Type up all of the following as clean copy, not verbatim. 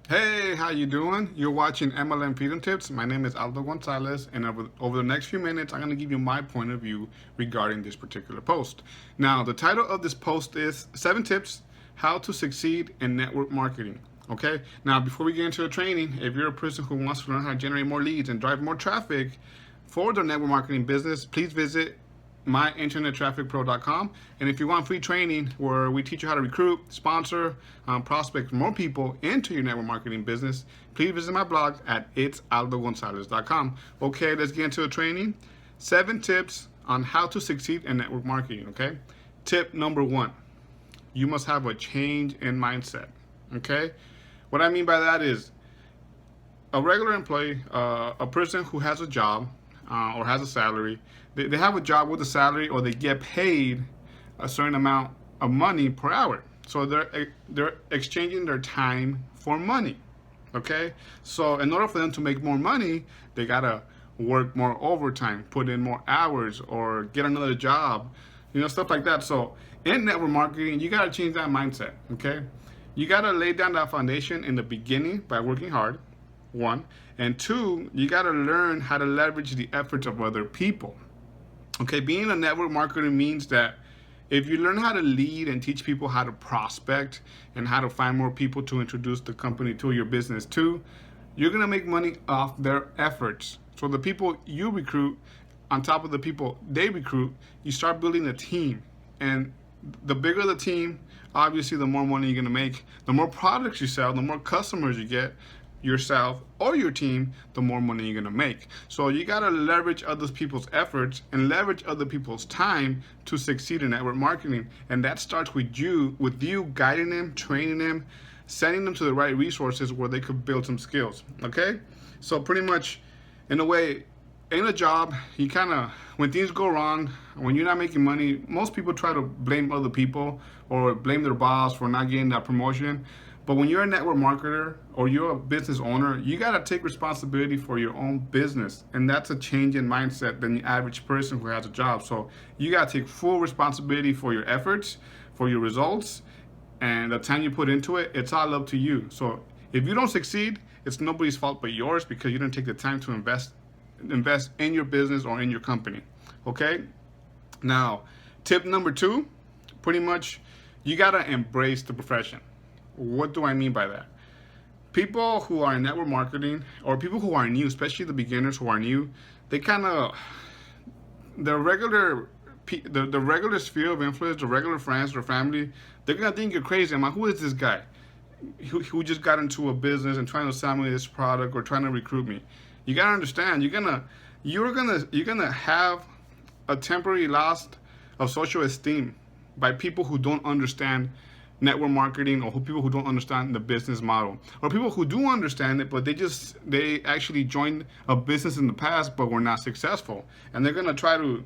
Hey, how you doing? You're watching MLM Freedom Tips. My name is Aldo Gonzalez, and over the next few minutes, I'm going to give you my point of view regarding this particular post. Now, the title of this post is 7 Tips How to Succeed in Network Marketing. Okay, now before we get into the training, if you're a person who wants to learn how to generate more leads and drive more traffic for their network marketing business, please visit myinternettrafficpro.com. And if you want free training where we teach you how to recruit, sponsor, prospect more people into your network marketing business, please visit my blog at itsaldogonzalez.com. Okay, let's get into the training. 7 tips on how to succeed in network marketing. Okay, tip number 1, you must have a change in mindset. Okay, what I mean by that is a regular employee, a person who has a job or has a salary, they have a job with a salary, or they get paid a certain amount of money per hour. So they're exchanging their time for money. Okay, so in order for them to make more money, they gotta work more overtime, put in more hours, or get another job, stuff like that. So in network marketing, you gotta change that mindset. Okay, you gotta lay down that foundation in the beginning by working hard. 1, and 2, you got to learn how to leverage the efforts of other people. Okay, being a network marketer means that if you learn how to lead and teach people how to prospect and how to find more people to introduce the company to, your business to, you're going to make money off their efforts. So the people you recruit, on top of the people they recruit, you start building a team. And the bigger the team, obviously the more money you're going to make. The more products you sell, the more customers you get, yourself or your team, the more money you're gonna make. So you gotta leverage other people's efforts and leverage other people's time to succeed in network marketing. And that starts with you guiding them, training them, sending them to the right resources where they could build some skills. Okay? So pretty much, in a way, in a job, you when things go wrong, when you're not making money, most people try to blame other people or blame their boss for not getting that promotion. But when you're a network marketer or you're a business owner, you got to take responsibility for your own business. And that's a change in mindset than the average person who has a job. So you got to take full responsibility for your efforts, for your results, and the time you put into it. It's all up to you. So if you don't succeed, it's nobody's fault but yours, because you didn't take the time to invest in your business or in your company. Okay? Now, tip number 2, pretty much, you got to embrace the profession. What do I mean by that? People who are in network marketing, or people who are new, especially the beginners who are new, they the regular sphere of influence, the regular friends or family, they're gonna think you're crazy. I'm like, who is this guy who just got into a business and trying to sell me this product or trying to recruit me? You gotta understand, you're gonna have a temporary loss of social esteem by people who don't understand network marketing, or people who don't understand the business model, or people who do understand it, but they actually joined a business in the past but were not successful, and they're gonna try to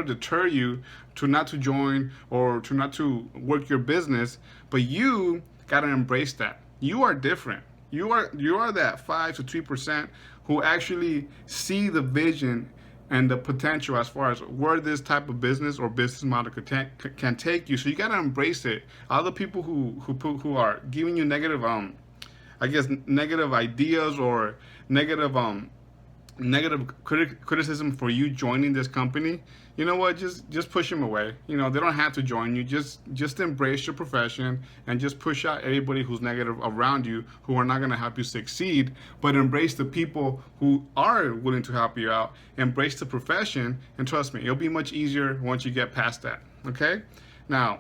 deter you to not to join or to not to work your business. But you gotta embrace that. You are different. You are that 5 to 3% who actually see the vision and the potential as far as where this type of business or business model can take you. So you gotta embrace it. Other people who are giving you negative, negative ideas or negative criticism for you joining this company, you know what? Just push them away. They don't have to join you. Just embrace your profession and just push out everybody who's negative around you, who are not going to help you succeed. But embrace the people who are willing to help you out. Embrace the profession, and trust me, it'll be much easier once you get past that. Okay? Now,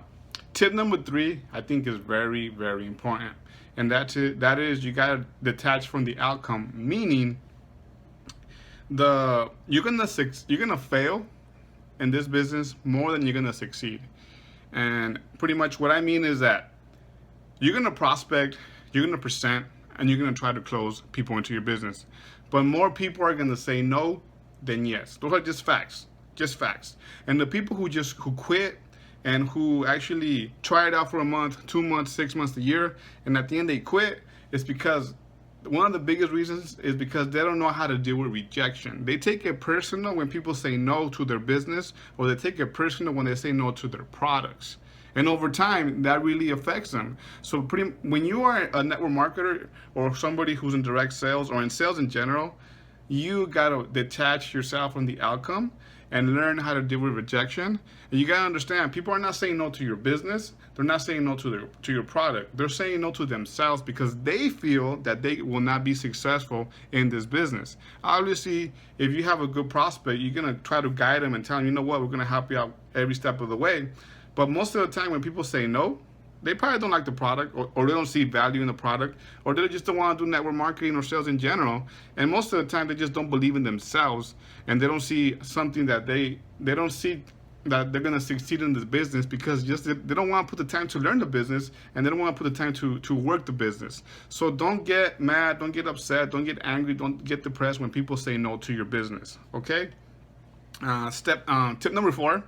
tip number 3, I think, is very, very important, and that is you gotta detach from the outcome. Meaning, you're gonna fail in this business more than you're gonna succeed. And pretty much what I mean is that you're gonna prospect, you're gonna present, and you're gonna try to close people into your business. But more people are gonna say no than yes. Those are just facts. Just facts. And the people who quit and who actually try it out for a month, 2 months, 6 months, a year, and at the end they quit, it's because one of the biggest reasons is because they don't know how to deal with rejection. They take it personal when people say no to their business, or they take it personal when they say no to their products. And over time, that really affects them. So when you are a network marketer or somebody who's in direct sales or in sales in general, you gotta detach yourself from the outcome and learn how to deal with rejection. And you gotta understand, people are not saying no to your business. They're not saying no to your product. They're saying no to themselves because they feel that they will not be successful in this business. Obviously, if you have a good prospect, you're gonna try to guide them and tell them, you know what, we're gonna help you out every step of the way. But most of the time, when people say no, they probably don't like the product, or they don't see value in the product, or they just don't want to do network marketing or sales in general. And most of the time, they just don't believe in themselves, and they don't see something that they don't see that they're going to succeed in this business because just they don't want to put the time to learn the business, and they don't want to put the time to work the business. So don't get mad, don't get upset, don't get angry, don't get depressed when people say no to your business. Okay. Tip number 4,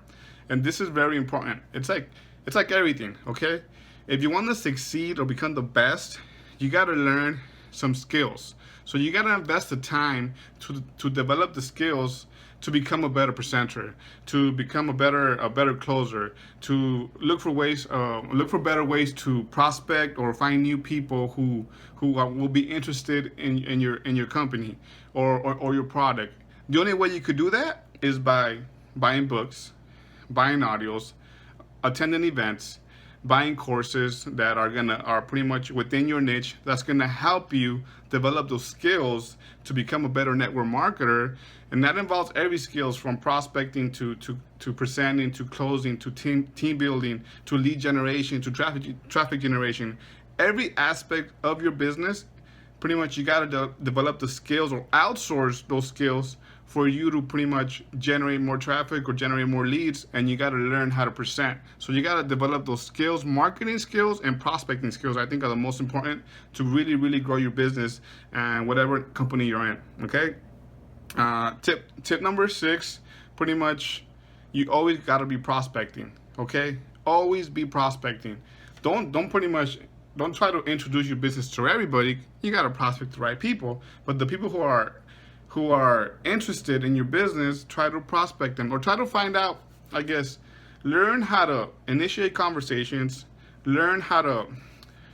and this is very important. It's like everything. Okay. If you want to succeed or become the best, you got to learn some skills. So you got to invest the time to develop the skills to become a better presenter, to become a better closer, to look for better ways to prospect or find new people who will be interested in your company or your product. The only way you could do that is by buying books, buying audios, attending events, buying courses that are pretty much within your niche, that's gonna help you develop those skills to become a better network marketer. And that involves every skills from prospecting to presenting, to closing, to team building, to lead generation, to traffic generation. Every aspect of your business, pretty much you gotta develop the skills or outsource those skills for you to pretty much generate more traffic or generate more leads, and you got to learn how to present. So you got to develop those skills, marketing skills and prospecting skills, I think are the most important to really, really grow your business and whatever company you're in, okay? Tip number 6, pretty much you always got to be prospecting, okay? Always be prospecting. Don't try to introduce your business to everybody. You got to prospect the right people, but the people who are interested in your business, try to prospect them or try to find out, I guess, learn how to initiate conversations, learn how to,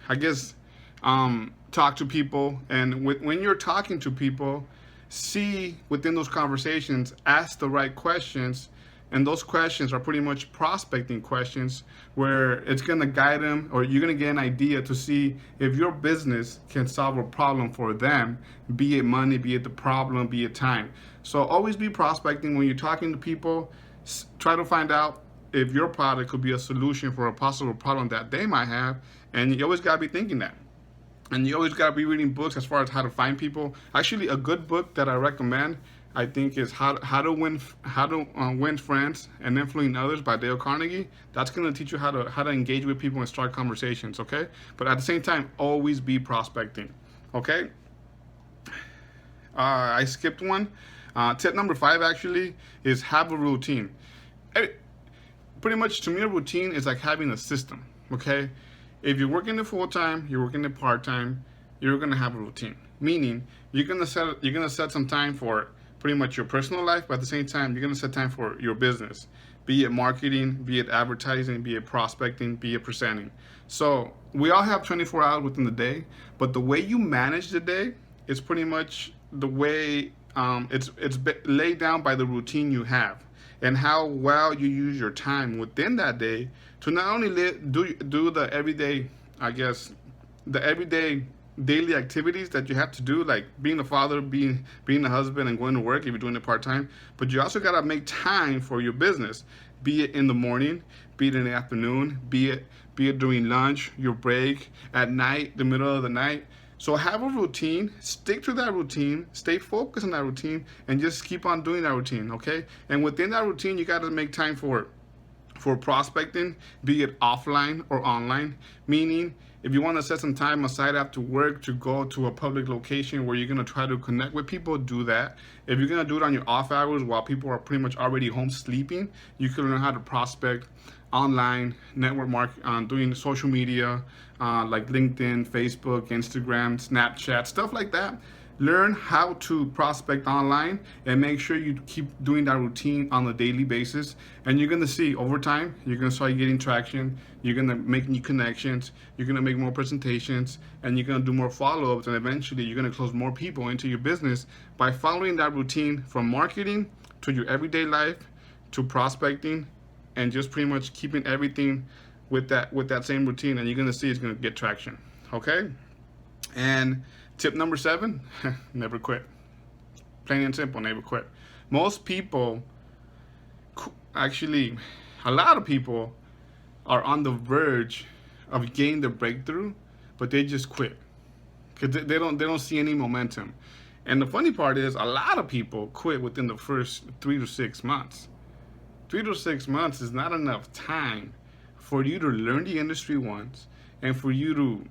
I guess, talk to people. And when you're talking to people, see within those conversations, ask the right questions. And those questions are pretty much prospecting questions where it's going to guide them, or you're going to get an idea to see if your business can solve a problem for them, be it money, be it the problem, be it time. So always be prospecting when you're talking to people. Try to find out if your product could be a solution for a possible problem that they might have. And you always got to be thinking that. And you always got to be reading books as far as how to find people. Actually, a good book that I recommend, I think, is How to Win Friends and Influence Others by Dale Carnegie. That's going to teach you how to engage with people and start conversations, okay? But at the same time, always be prospecting, okay? I skipped one. Tip number 5 actually is have a routine. Pretty much to me, a routine is like having a system, okay? If you're working it full time, you're working it part time, you're gonna have a routine. Meaning you're gonna set some time for pretty much your personal life, but at the same time, you're gonna set time for your business. Be it marketing, be it advertising, be it prospecting, be it presenting. So we all have 24 hours within the day, but the way you manage the day is pretty much the way it's laid down by the routine you have and how well you use your time within that day to not only do the everyday, I guess, the everyday daily activities that you have to do, like being a father, being a husband, and going to work if you're doing it part-time, but you also got to make time for your business, be it in the morning, be it in the afternoon, be it during lunch, your break, at night, the middle of the night. So have a routine, stick to that routine, stay focused on that routine, and just keep on doing that routine, okay? And within that routine, you got to make time for prospecting, be it offline or online. Meaning, if you want to set some time aside after work to go to a public location where you're going to try to connect with people, do that. If you're going to do it on your off hours while people are pretty much already home sleeping, you can learn how to prospect online, network marketing, doing social media, like LinkedIn, Facebook, Instagram, Snapchat, stuff like that. Learn how to prospect online and make sure you keep doing that routine on a daily basis. And you're gonna see over time, you're gonna start getting traction. You're gonna make new connections. You're gonna make more presentations, and you're gonna do more follow-ups. And eventually, you're gonna close more people into your business by following that routine from marketing to your everyday life to prospecting, and just pretty much keeping everything with that same routine. And you're gonna see it's gonna get traction. Okay. And tip number 7, never quit. Plain and simple, never quit. Most people, actually, a lot of people are on the verge of getting the breakthrough, but they just quit because they don't see any momentum. And the funny part is, a lot of people quit within the first 3 to 6 months. 3 to 6 months is not enough time for you to learn the industry once, and for you to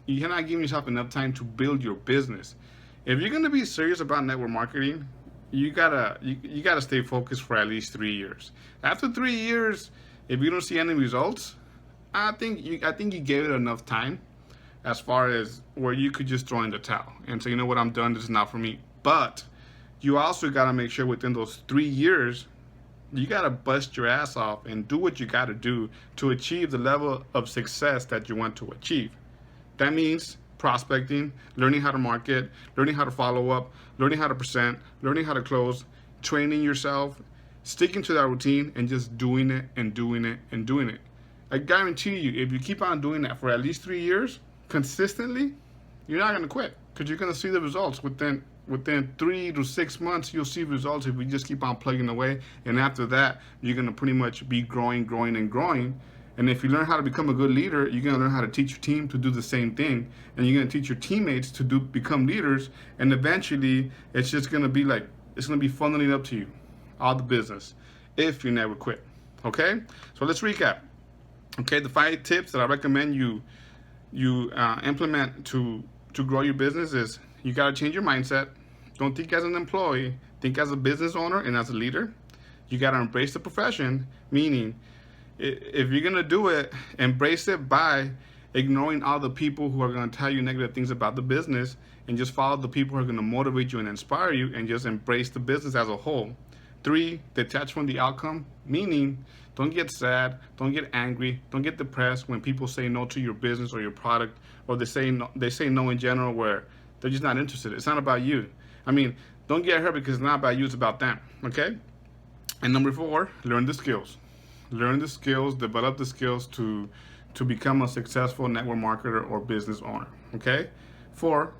you're not giving yourself enough time to build your business. If you're gonna be serious about network marketing, you gotta stay focused for at least 3 years. After 3 years, if you don't see any results, I think you gave it enough time, as far as where you could just throw in the towel and say, you know what, I'm done. This is not for me. But you also gotta make sure within those 3 years, you gotta bust your ass off and do what you gotta do to achieve the level of success that you want to achieve. That means prospecting, learning how to market, learning how to follow up, learning how to present, learning how to close, training yourself, sticking to that routine, and just doing it and doing it and doing it. I guarantee you, if you keep on doing that for at least 3 years consistently, you're not gonna quit, because you're gonna see the results within 3 to 6 months. You'll see results if we just keep on plugging away. And after that, you're gonna pretty much be growing. And if you learn how to become a good leader, you're gonna learn how to teach your team to do the same thing. And you're gonna teach your teammates to become leaders. And eventually, it's just gonna be like, it's gonna be funneling up to you, all the business, if you never quit. Okay? So let's recap. Okay, the 5 tips that I recommend you implement to grow your business is: you got to change your mindset. Don't think as an employee, think as a business owner and as a leader. You got to embrace the profession, meaning if you're going to do it, embrace it by ignoring all the people who are going to tell you negative things about the business, and just follow the people who are going to motivate you and inspire you, and just embrace the business as a whole. 3, detach from the outcome, meaning don't get sad, don't get angry, don't get depressed when people say no to your business or your product, or they say no in general, where they're just not interested. It's not about you. I mean, don't get hurt because it's not about you, it's about them, okay? And number 4, learn the skills. Learn the skills, develop the skills to become a successful network marketer or business owner, okay? 5,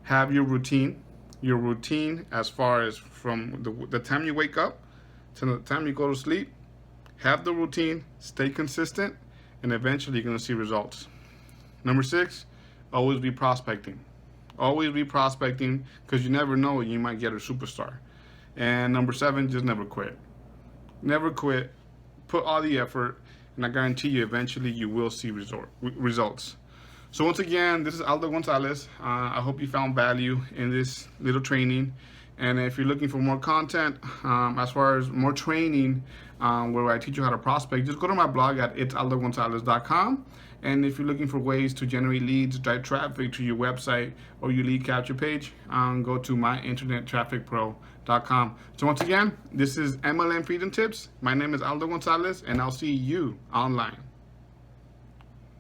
have your routine. Your routine, as far as from the time you wake up to the time you go to sleep, have the routine, stay consistent, and eventually you're gonna see results. Number 6, always be prospecting. Always be prospecting, because you never know, you might get a superstar. And number 7, just never quit. Never quit. Put all the effort, and I guarantee you eventually you will see results. So once again, this is Aldo Gonzalez. I hope you found value in this little training. And if you're looking for more content, as far as more training, where I teach you how to prospect, just go to my blog at itsaldogonzalez.com. And if you're looking for ways to generate leads, drive traffic to your website or your lead capture page, go to myinternettrafficpro.com. So once again, this is MLM Freedom Tips. My name is Aldo Gonzalez, and I'll see you online.